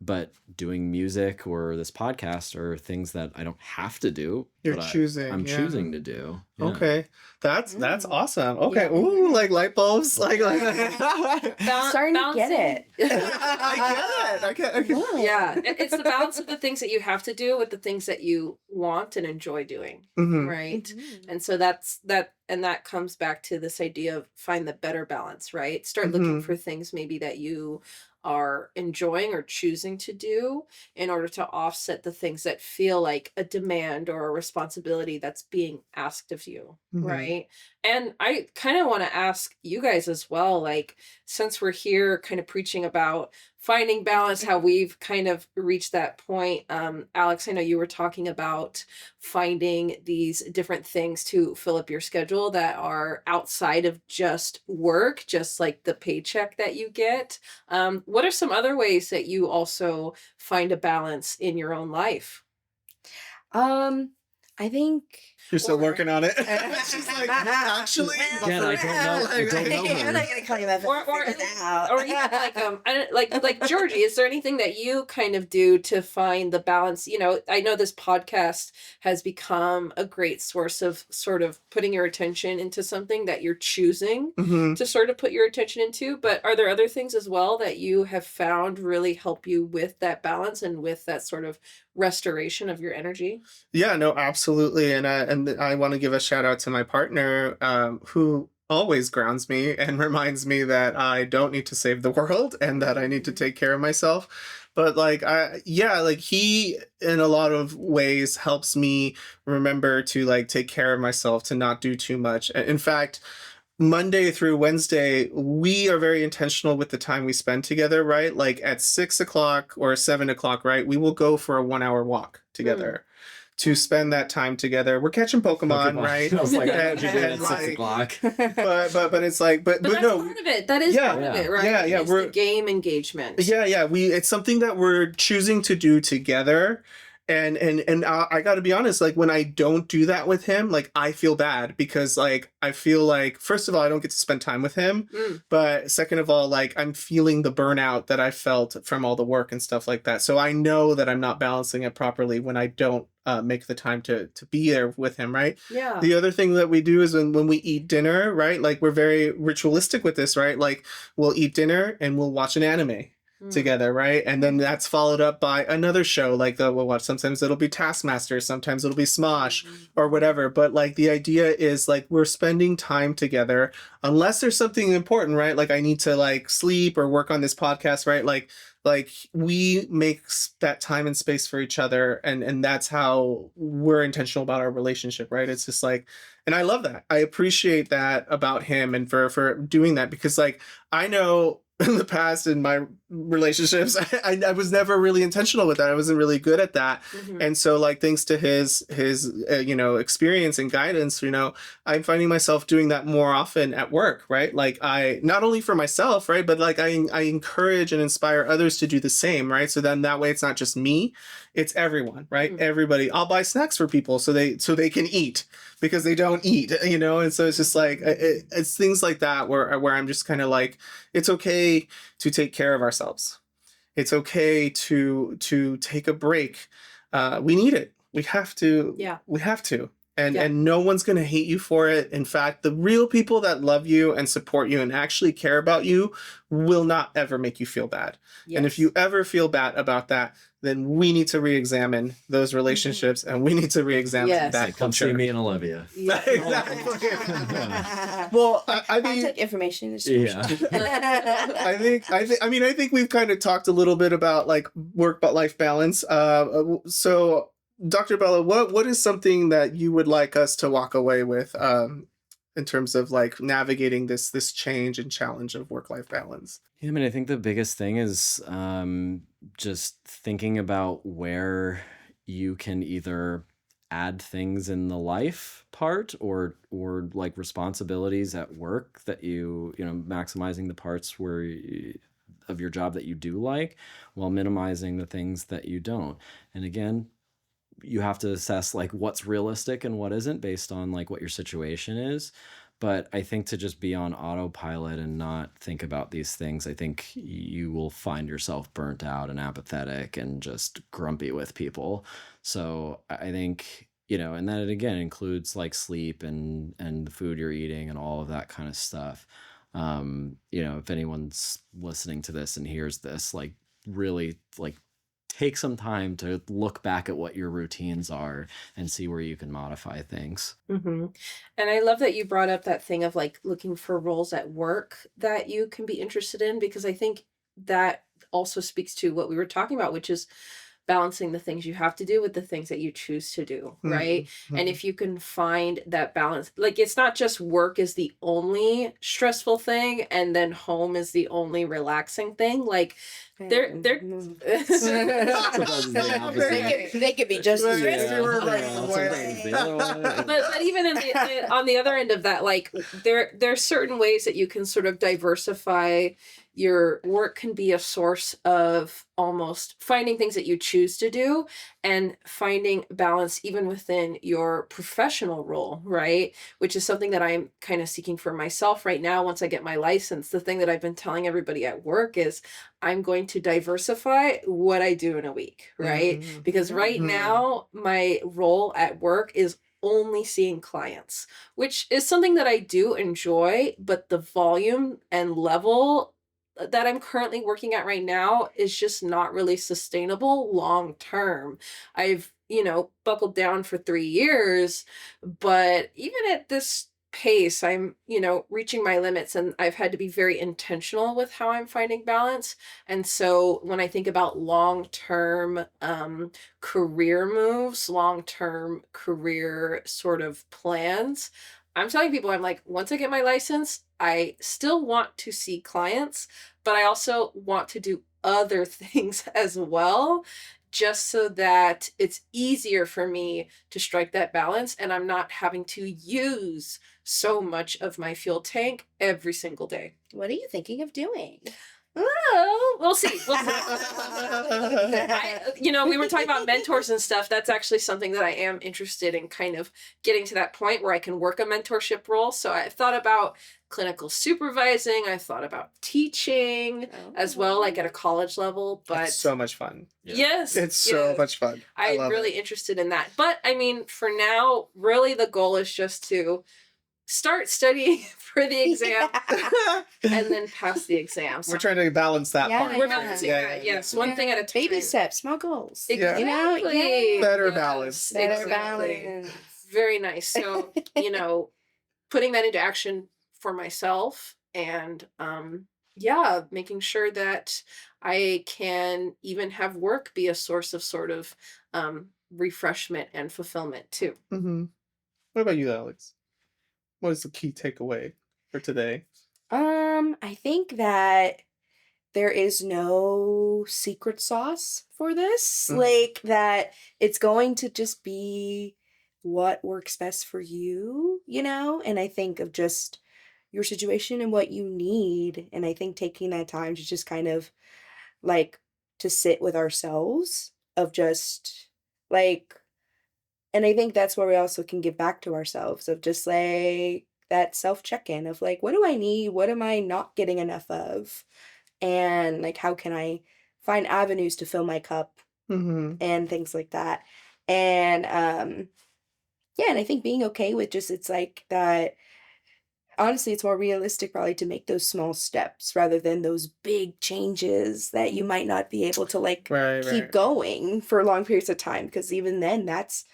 But doing music or this podcast are things that I don't have to do. You're but choosing, I'm yeah. choosing to do. Yeah. Okay. That's awesome. Okay. Yeah. Ooh, like light bulbs. Like Starting to get it. I get it. Okay. Yeah, it's the balance of the things that you have to do with the things that you want and enjoy doing, Mhm. right? And so that comes back to this idea of find the better balance, right? Start looking Mhm. for things maybe that you are enjoying or choosing to do in order to offset the things that feel like a demand or a responsibility that's being asked of you, Mhm. right? And I kind of want to ask you guys as well, like, since we're here kind of preaching about finding balance, how we've kind of reached that point. Alex, I know you were talking about finding these different things to fill up your schedule that are outside of just work, just like the paycheck that you get. What are some other ways that you also find a balance in your own life? Um, I think You're still or- working on it. She's like, actually, Again, I don't know. I don't know I'm her. not gonna call you that. or even like I don't like Georgie, is there anything that you kind of do to find the balance? You know, I know this podcast has become a great source of sort of putting your attention into something that you're choosing Mhm. to sort of put your attention into, but are there other things as well that you have found really help you with that balance and with that sort of restoration of your energy? Yeah, no, absolutely. And I want to give a shout out to my partner, who always grounds me and reminds me that I don't need to save the world and that I need to take care of myself. But like, like he in a lot of ways helps me remember to like take care of myself, to not do too much. In fact, Monday through Wednesday, we are very intentional with the time we spend together, right? Like at 6 o'clock or 7 o'clock, right? We will go for a 1 hour walk together to spend that time together. We're catching Pokemon, right? I was like, And- how'd you do it at and, 6 like, o'clock? but it's like, but But that's no, part of it. That is Yeah. part of Yeah. it, right? Yeah, It's we're- the game engagement. yeah, it's something that we're choosing to do together. And I got to be honest, like when I don't do that with him, like I feel bad because like I feel like first of all I don't get to spend time with him, but second of all like I'm feeling the burnout that I felt from all the work and stuff like that. So I know that I'm not balancing it properly when I don't make the time to be there with him, right? Yeah. The other thing that we do is when we eat dinner, right? Like we're very ritualistic with this, right? Like we'll eat dinner and we'll watch an anime together, right? And then that's followed up by another show, like we'll watch. Sometimes it'll be Taskmaster, sometimes it'll be Smosh or whatever. But like the idea is like we're spending time together, unless there's something important, right? Like I need to like sleep or work on this podcast, right? Like we make that time and space for each other, and that's how we're intentional about our relationship, right? It's just like, and I love that. I appreciate that about him and for doing that because like I know in the past in my relationships I was never really intentional with that. I wasn't really good at that. And so like thanks to his experience and guidance, I'm finding myself doing that more often at work, right? Like I not only for myself, right, but like I encourage and inspire others to do the same, right? So then that way it's not just me, it's everyone, right? Everybody. I'll buy snacks for people so they can eat because they don't eat, and so it's just like it's things like that where I'm just kind of like, it's okay to take care of ourselves. It's okay to take a break. We need it. We have to. Yeah. We have to. And Yeah. and no one's gonna hate you for it. In fact, the real people that love you and support you and actually care about you will not ever make you feel bad. And if you ever feel bad about that, then we need to re-examine those relationships and we need to re-examine Yes. that Like, come see culture. me and Olivia. Exactly. Well, I mean, Contact information is Yeah. I think we've kind of talked a little bit about like work-life balance. So Dr. Bella, what is something that you would like us to walk away with in terms of like navigating this change and challenge of work-life balance? Yeah, I mean, I think the biggest thing is just thinking about where you can either add things in the life part or like responsibilities at work that maximizing the parts of your job that you do like while minimizing the things that you don't. And again, you have to assess like what's realistic and what isn't based on like what your situation is. But I think to just be on autopilot and not think about these things, I think you will find yourself burnt out and apathetic and just grumpy with people. So I think, and that again includes like sleep and the food you're eating and all of that kind of stuff. If anyone's listening to this and hears this, like really like take some time to look back at what your routines are and see where you can modify things. And I love that you brought up that thing of like looking for roles at work that you can be interested in, because I think that also speaks to what we were talking about, which is balancing the things you have to do with the things that you choose to do, right? And if you can find that balance, like it's not just work is the only stressful thing and then home is the only relaxing thing. Like they're they could be just as but even on the other end of that, like there's certain ways that you can sort of diversify your work can be a source of almost finding things that you choose to do and finding balance even within your professional role, right? Which is something that I'm kind of seeking for myself right now. Once I get my license, the thing that I've been telling everybody at work is I'm going to diversify what I do in a week, right? Because right now, my role at work is only seeing clients, which is something that I do enjoy, but the volume and level that I'm currently working at right now is just not really sustainable long term. I've, buckled down for 3 years, but even at this pace, I'm, reaching my limits, and I've had to be very intentional with how I'm finding balance. And so when I think about long term career moves, long term career sort of plans, I'm telling people, I'm like, once I get my license, I still want to see clients, but I also want to do other things as well, just so that it's easier for me to strike that balance and I'm not having to use so much of my fuel tank every single day. What are you thinking of doing? Oh, we'll see. We'll see. We were talking about mentors and stuff. That's actually something that I am interested in, kind of getting to that point where I can work a mentorship role. So I've thought about clinical supervising. I've thought about teaching as well, like at a college level. But it's so much fun. Yes. It's so much fun. I'm really interested in that. But I mean, for now, really the goal is just to start studying for the exam and then pass the exam. So we're trying to balance that part. we're balancing that. Yes, one thing at a time. Baby steps, small goals. Exactly. Better balance. Better balance. Very nice. So, putting that into action for myself and making sure that I can even have work be a source of sort of refreshment and fulfillment too. What about you, Alex? What is the key takeaway for today? I think that there is no secret sauce for this. Like that it's going to just be what works best for you, And I think of just your situation and what you need. And I think taking that time to just kind of like to sit with ourselves of just like, and I think that's where we also can give back to ourselves of just like that self check-in of like, what do I need? What am I not getting enough of? And like, how can I find avenues to fill my cup and things like that? And and I think being okay with just, it's like that, honestly, it's more realistic probably to make those small steps rather than those big changes that you might not be able to like keep going for long periods of time. Because even then that's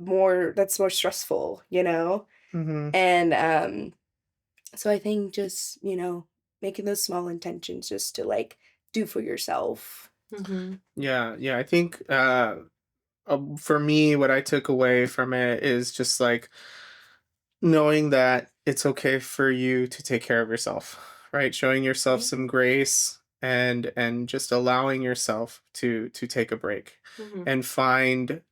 more stressful, And so I think just, making those small intentions just to like do for yourself. Yeah. I think for me, what I took away from it is just like knowing that it's okay for you to take care of yourself, right? Showing yourself some grace and just allowing yourself to take a break and find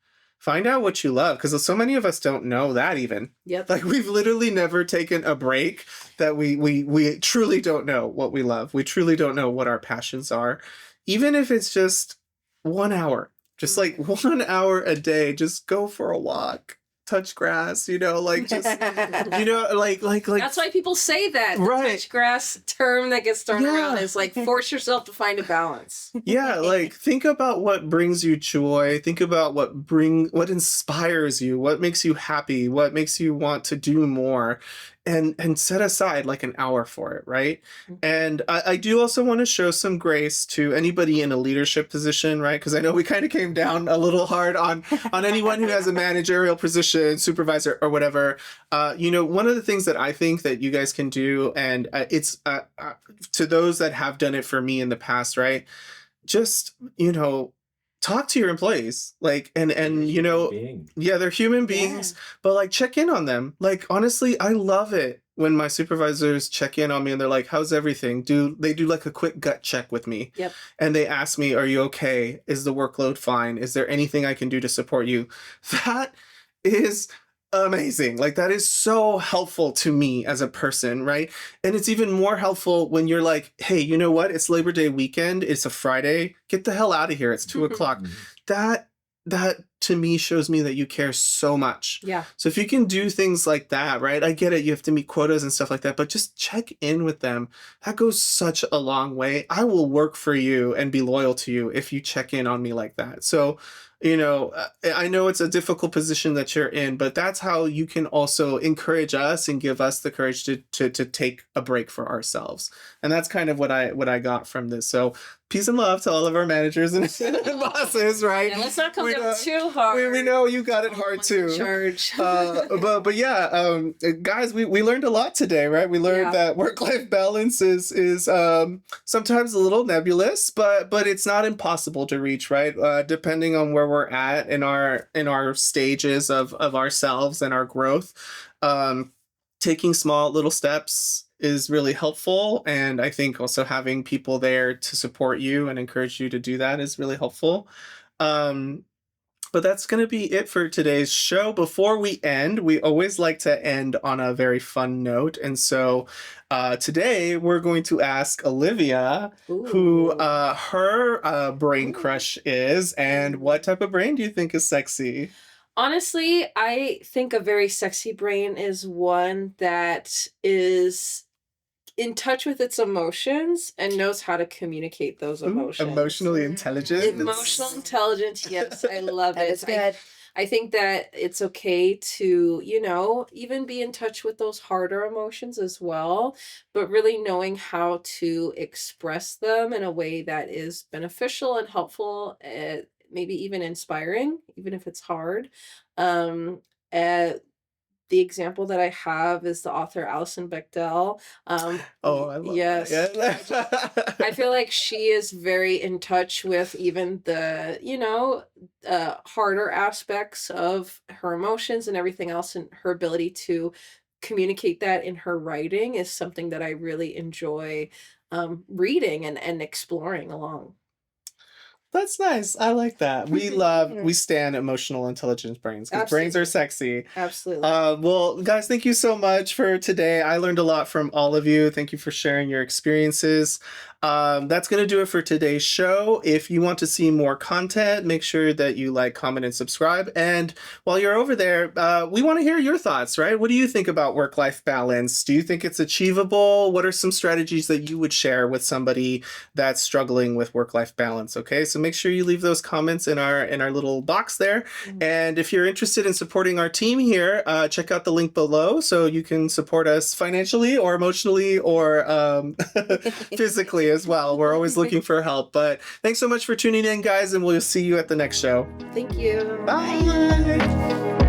out what you love, because so many of us don't know that even. Yep. Like we've literally never taken a break, that we truly don't know what we love. We truly don't know what our passions are. Even if it's just 1 hour, just like 1 hour a day, just go for a walk, touch grass, like just, like that's why people say that. The touch grass term that gets thrown around is like, force yourself to find a balance. Yeah. Like think about what brings you joy. Think about what inspires you, what makes you happy, what makes you want to do more, and set aside like an hour for it. Right. And I do also want to show some grace to anybody in a leadership position, right? Because I know we kind of came down a little hard on anyone who has a managerial position, supervisor or whatever. One of the things that I think that you guys can do, and it's to those that have done it for me in the past, right? Just, talk to your employees, like, and they're human beings, but like check in on them. Like, honestly, I love it when my supervisors check in on me and they're like, how's everything? They do like a quick gut check with me. Yep. And they ask me, are you okay? Is the workload fine? Is there anything I can do to support you? That is amazing. Like that is so helpful to me as a person, right? And it's even more helpful when you're like, hey, you know what? It's Labor Day weekend. It's a Friday. Get the hell out of here. It's 2:00. That to me shows me that you care so much. Yeah. So if you can do things like that, right? I get it. You have to meet quotas and stuff like that, but just check in with them. That goes such a long way. I will work for you and be loyal to you if you check in on me like that. So, you know, I know it's a difficult position that you're in, but that's how you can also encourage us and give us the courage to take a break for ourselves. And that's kind of what I got from this. So peace and love to all of our managers and bosses, right? And let's not come down too hard. We know you got it hard too. Charge. But yeah, guys, we learned a lot today, right? We learned that work-life balance is sometimes a little nebulous, but it's not impossible to reach, right? Depending on where we're at in our stages of ourselves and our growth, taking small little steps is really helpful. And I think also having people there to support you and encourage you to do that is really helpful. But that's going to be it for today's show. Before we end, we always like to end on a very fun note. And so today we're going to ask Olivia who her brain crush is and what type of brain do you think is sexy? Honestly, I think a very sexy brain is one that is in touch with its emotions and knows how to communicate those emotions. Emotionally intelligent. Emotional intelligence, yes, I love That it. is good. I think that it's okay to, you know, even be in touch with those harder emotions as well, but really knowing how to express them in a way that is beneficial and helpful, maybe even inspiring, even if it's hard. Uh, the example that I have is the author Alison Bechdel. Oh, I love yes. that. I feel like she is very in touch with even the, you know, harder aspects of her emotions and everything else, and her ability to communicate that in her writing is something that I really enjoy reading and exploring along. That's nice. I like that. We stand emotional intelligence brains because brains are sexy. Absolutely. Well, guys, thank you so much for today. I learned a lot from all of you. Thank you for sharing your experiences. That's going to do it for today's show. If you want to see more content, make sure that you like, comment, and subscribe. And while you're over there, we want to hear your thoughts, right? What do you think about work-life balance? Do you think it's achievable? What are some strategies that you would share with somebody that's struggling with work-life balance? Okay, so make sure you leave those comments in our little box there. And if you're interested in supporting our team here, check out the link below so you can support us financially or emotionally or physically as well. We're always looking for help. But thanks so much for tuning in, guys, and we'll see you at the next show. Thank you. Bye.